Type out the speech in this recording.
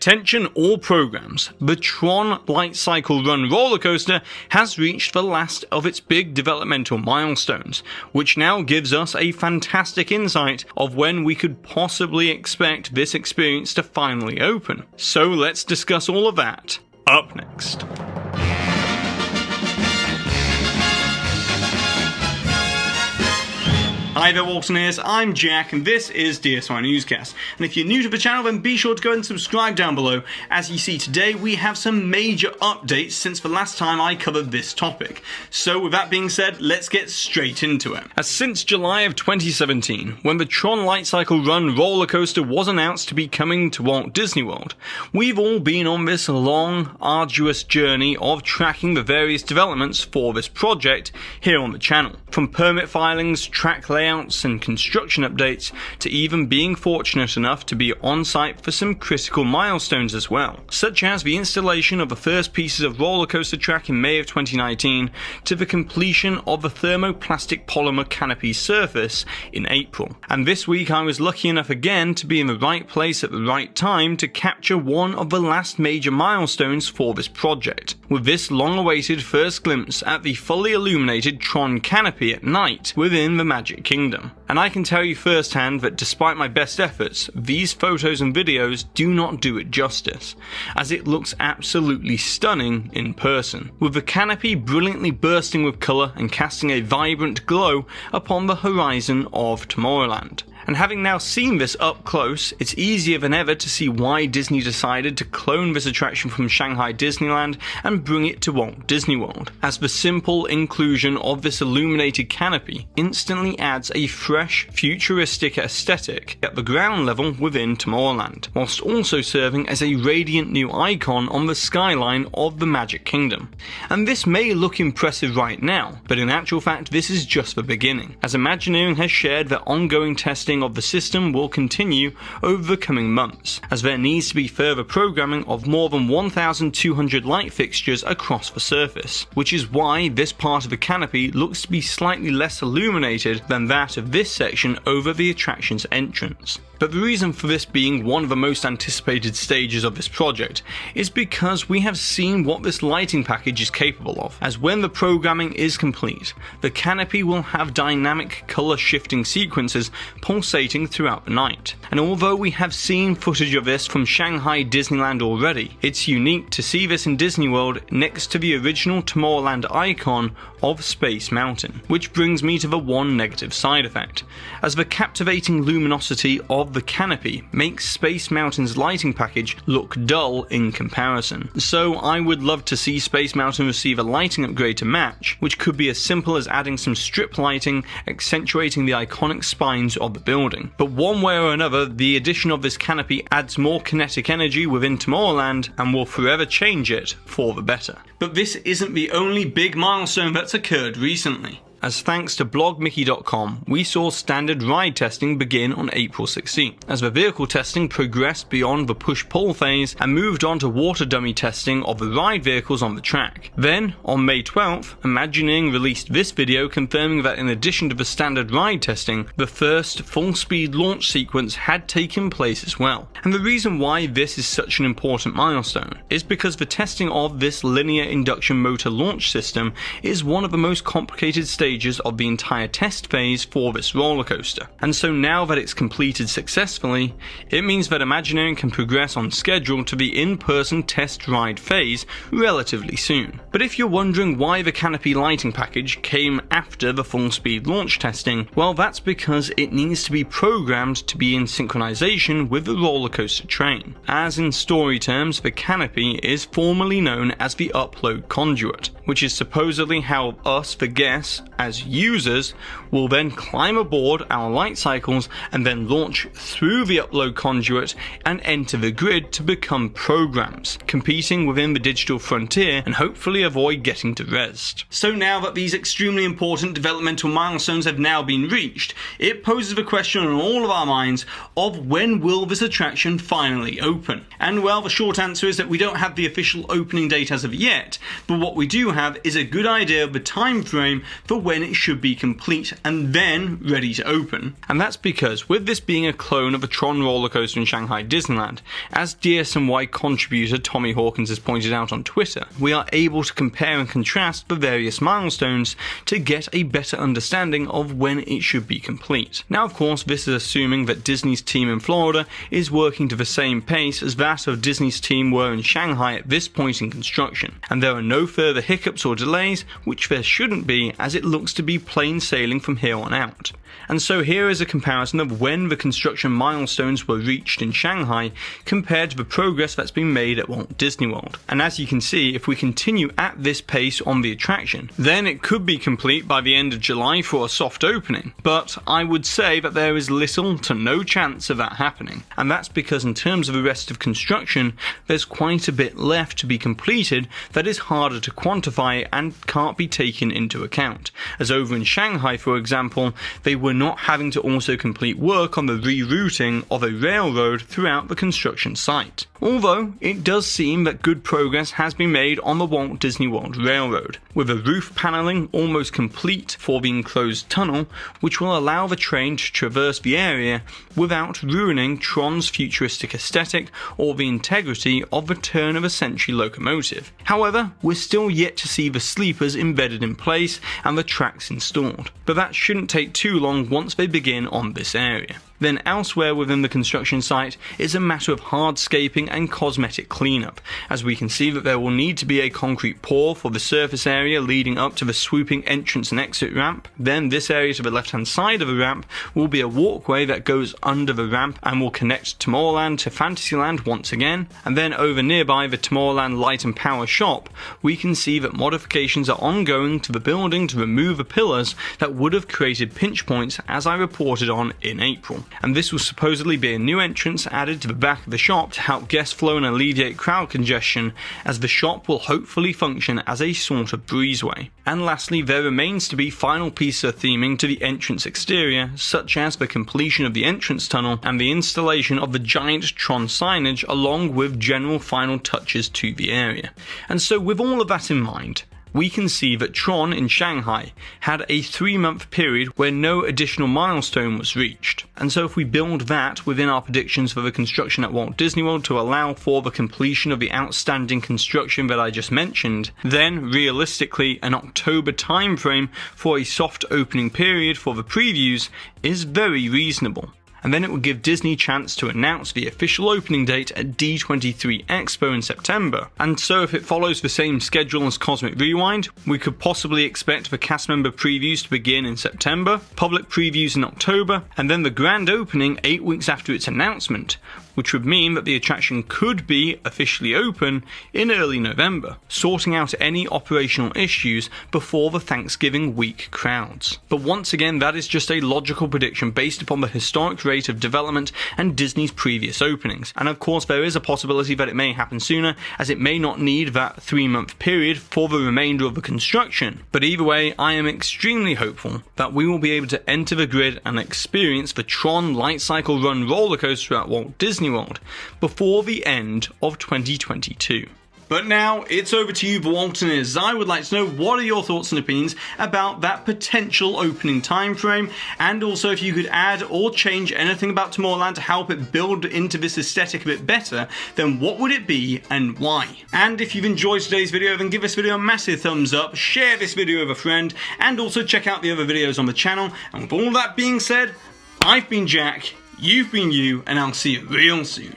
Attention all programs, the Tron Light Cycle Run roller coaster has reached the last of its big developmental milestones, which now gives us a fantastic insight of when we could possibly expect this experience to finally open. So let's discuss all of that up next. Hi there Waltoneers, I'm Jack and this is DSY Newscast, and if you're new to the channel then be sure to go and subscribe down below. As you see today we have some major updates since the last time I covered this topic. So with that being said, let's get straight into it. As since July of 2017, when the Tron Light Cycle Run roller coaster was announced to be coming to Walt Disney World, we've all been on this long, arduous journey of tracking the various developments for this project here on the channel. From permit filings, track layouts and construction updates, to even being fortunate enough to be on site for some critical milestones as well, such as the installation of the first pieces of roller coaster track in May of 2019, to the completion of the thermoplastic polymer canopy surface in April. And this week I was lucky enough again to be in the right place at the right time to capture one of the last major milestones for this project, with this long-awaited first glimpse at the fully illuminated Tron canopy at night within the Magic Kingdom. And I can tell you firsthand that despite my best efforts, these photos and videos do not do it justice, as it looks absolutely stunning in person, with the canopy brilliantly bursting with colour and casting a vibrant glow upon the horizon of Tomorrowland. And having now seen this up close, it's easier than ever to see why Disney decided to clone this attraction from Shanghai Disneyland and bring it to Walt Disney World, as the simple inclusion of this illuminated canopy instantly adds a fresh, futuristic aesthetic at the ground level within Tomorrowland, whilst also serving as a radiant new icon on the skyline of the Magic Kingdom. And this may look impressive right now, but in actual fact this is just the beginning, as Imagineering has shared that ongoing testing of the system will continue over the coming months, as there needs to be further programming of more than 1,200 light fixtures across the surface, which is why this part of the canopy looks to be slightly less illuminated than that of this section over the attraction's entrance. But the reason for this being one of the most anticipated stages of this project is because we have seen what this lighting package is capable of, as when the programming is complete, the canopy will have dynamic colour shifting sequences pulsating throughout the night. And although we have seen footage of this from Shanghai Disneyland already, it's unique to see this in Disney World next to the original Tomorrowland icon of Space Mountain, which brings me to the one negative side effect, as the captivating luminosity of the canopy makes Space Mountain's lighting package look dull in comparison. So I would love to see Space Mountain receive a lighting upgrade to match, which could be as simple as adding some strip lighting accentuating the iconic spines of the building. But one way or another, the addition of this canopy adds more kinetic energy within Tomorrowland and will forever change it for the better. But this isn't the only big milestone that's occurred recently, as thanks to blogmickey.com, we saw standard ride testing begin on April 16th, as the vehicle testing progressed beyond the push-pull phase and moved on to water dummy testing of the ride vehicles on the track. Then, on May 12th, Imagineering released this video confirming that in addition to the standard ride testing, the first full-speed launch sequence had taken place as well. And the reason why this is such an important milestone is because the testing of this linear induction motor launch system is one of the most complicated stages of the entire test phase for this roller coaster. And so now that it's completed successfully, it means that Imagineering can progress on schedule to the in-person test ride phase relatively soon. But if you're wondering why the canopy lighting package came after the full speed launch testing, well that's because it needs to be programmed to be in synchronization with the roller coaster train. As in story terms, the canopy is formally known as the upload conduit, which is supposedly how us, the guests, as users, will then climb aboard our light cycles and then launch through the upload conduit and enter the grid to become programs, competing within the digital frontier and hopefully avoid getting to rest. So now that these extremely important developmental milestones have now been reached, it poses the question on all of our minds of when will this attraction finally open? And well, the short answer is that we don't have the official opening date as of yet, but what we do have is a good idea of the time frame for when when it should be complete and then ready to open. And that's because with this being a clone of a Tron roller coaster in Shanghai Disneyland, as DSNY contributor Tommy Hawkins has pointed out on Twitter, we are able to compare and contrast the various milestones to get a better understanding of when it should be complete. Now of course this is assuming that Disney's team in Florida is working to the same pace as that of Disney's team were in Shanghai at this point in construction, and there are no further hiccups or delays, which there shouldn't be, as it looks to be plain sailing from here on out. And so here is a comparison of when the construction milestones were reached in Shanghai compared to the progress that's been made at Walt Disney World. And as you can see, if we continue at this pace on the attraction, then it could be complete by the end of July for a soft opening. But I would say that there is little to no chance of that happening. And that's because in terms of the rest of construction, there's quite a bit left to be completed that is harder to quantify and can't be taken into account. As over in Shanghai, for example, they were not having to also complete work on the rerouting of a railroad throughout the construction site. Although, it does seem that good progress has been made on the Walt Disney World Railroad, with the roof panelling almost complete for the enclosed tunnel, which will allow the train to traverse the area without ruining Tron's futuristic aesthetic or the integrity of the turn-of-a-century locomotive. However, we're still yet to see the sleepers embedded in place and the tracks installed, but that shouldn't take too long once they begin on this area. Then elsewhere within the construction site is a matter of hardscaping and cosmetic cleanup, as we can see that there will need to be a concrete pour for the surface area leading up to the swooping entrance and exit ramp. Then this area to the left hand side of the ramp will be a walkway that goes under the ramp and will connect Tomorrowland to Fantasyland once again. And then over nearby the Tomorrowland Light and Power shop, we can see that modifications are ongoing to the building to remove the pillars that would have created pinch points, as I reported on in April. And this will supposedly be a new entrance added to the back of the shop to help guest flow and alleviate crowd congestion, as the shop will hopefully function as a sort of breezeway. And lastly, there remains to be final pieces of theming to the entrance exterior, such as the completion of the entrance tunnel and the installation of the giant Tron signage, along with general final touches to the area. And so with all of that in mind, we can see that Tron in Shanghai had a 3-month period where no additional milestone was reached. And so if we build that within our predictions for the construction at Walt Disney World to allow for the completion of the outstanding construction that I just mentioned, then realistically an October timeframe for a soft opening period for the previews is very reasonable. And then it would give Disney a chance to announce the official opening date at D23 Expo in September. And so if it follows the same schedule as Cosmic Rewind, we could possibly expect the cast member previews to begin in September, public previews in October, and then the grand opening 8 weeks after its announcement, which would mean that the attraction could be officially open in early November, sorting out any operational issues before the Thanksgiving week crowds. But once again, that is just a logical prediction based upon the historic rate of development and Disney's previous openings. And of course, there is a possibility that it may happen sooner, as it may not need that 3-month period for the remainder of the construction. But either way, I am extremely hopeful that we will be able to enter the grid and experience the Tron Light Cycle Run roller coaster at Walt Disney World before the end of 2022. But now it's over to you, the Waltoners. I would like to know, what are your thoughts and opinions about that potential opening time frame, and also if you could add or change anything about Tomorrowland to help it build into this aesthetic a bit better, then what would it be and why? And if you've enjoyed today's video, then give this video a massive thumbs up, share this video with a friend, and also check out the other videos on the channel. And with all that being said, I've been Jack, you've been you, and I'll see you real soon.